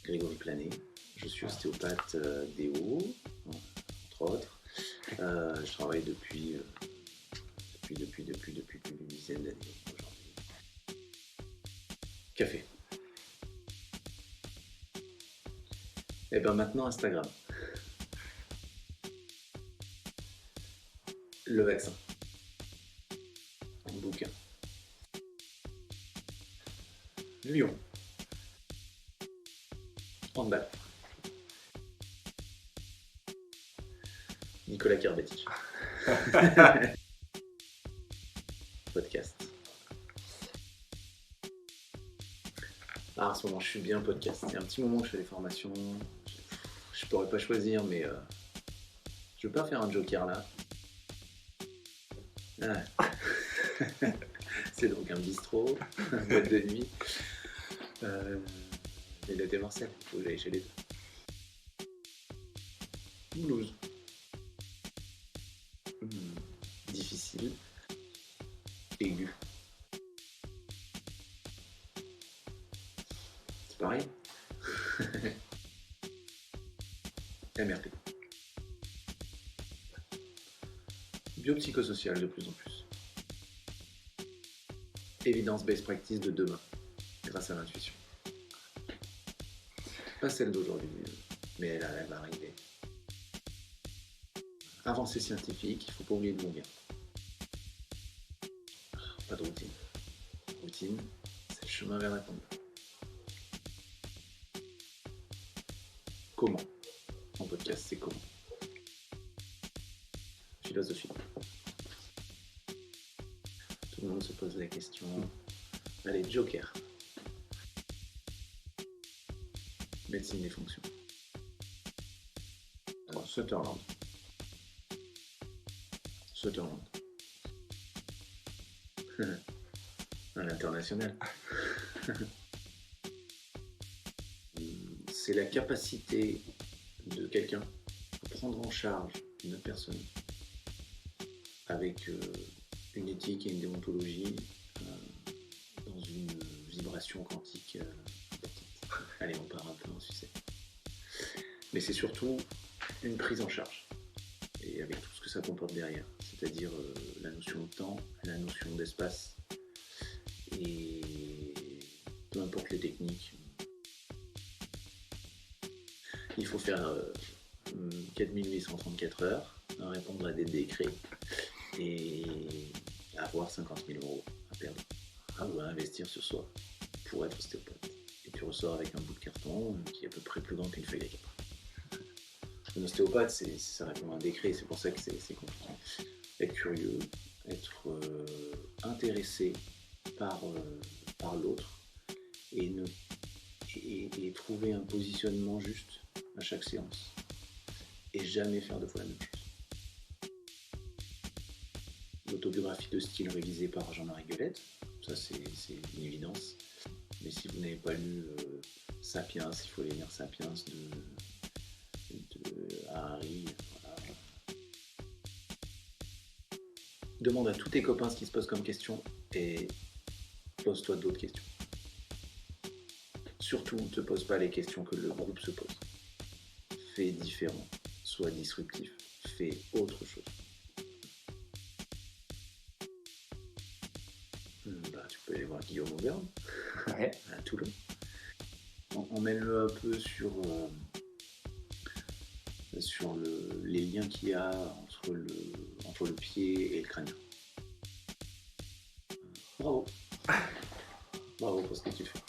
Grégory Planet. Je suis ostéopathe DO, entre autres. Je travaille depuis plus d'une dizaine d'années aujourd'hui. Café. Et bien maintenant Instagram. Le vaccin. Un bouquin. Lyon. Handball. Nicolas Kerbatich. Podcast. Ah, en ce moment, je suis bien podcast. Il y a un petit moment que je fais des formations. Je pourrais pas choisir, mais je veux pas faire un joker là. Ah. C'est donc un bistrot, une boîte de nuit. Et la Marcel, il faut que j'aille chez les deux. Mulhouse. Difficile. Aigu. C'est pareil. MRP. Biopsychosocial de plus en plus. Evidence based practice de demain, grâce à l'intuition. Pas celle d'aujourd'hui, mais elle va arriver. Avancée scientifique, il ne faut pas oublier de bon gain. Pas de routine. Routine, c'est le chemin vers la tombe. Comment? En podcast, c'est comment? Philosophie. Tout le monde se pose la question. Allez, joker. Médecine des fonctions. Alors, Sutherland. À l'international. C'est la capacité de quelqu'un à prendre en charge une personne avec une éthique et une déontologie dans une vibration quantique importante. Allez, on part un peu en sucette. Mais c'est surtout une prise en charge, et avec tout ce que ça comporte derrière, c'est-à-dire la notion de temps, la notion d'espace, et peu importe les techniques, il faut faire 4834 heures, répondre à des décrets et avoir 50 000 € à perdre ou à investir sur soi pour être ostéopathe. Et tu ressors avec un bout de carton qui est à peu près plus grand qu'une feuille d'A4. Un ostéopathe, ça répond à un décret, c'est pour ça que c'est compliqué. Être curieux, être intéressé par l'autre et trouver un positionnement juste à chaque séance et jamais faire deux fois la même chose. L'autobiographie de style révisée par Jean-Marie Guelette, ça c'est une évidence, mais si vous n'avez pas lu Sapiens, il faut aller lire Sapiens de Harari. Voilà. Demande à tous tes copains ce qui se pose comme question et pose-toi d'autres questions. Surtout, ne te pose pas les questions que le groupe se pose. Fais différent, sois disruptif, fais autre chose. Tu peux aller voir Guillaume Auvergne, ouais. À Toulon. On mène-le un peu sur les liens qu'il y a entre le pied et le crânien. Bravo. Bravo pour ce que tu fais.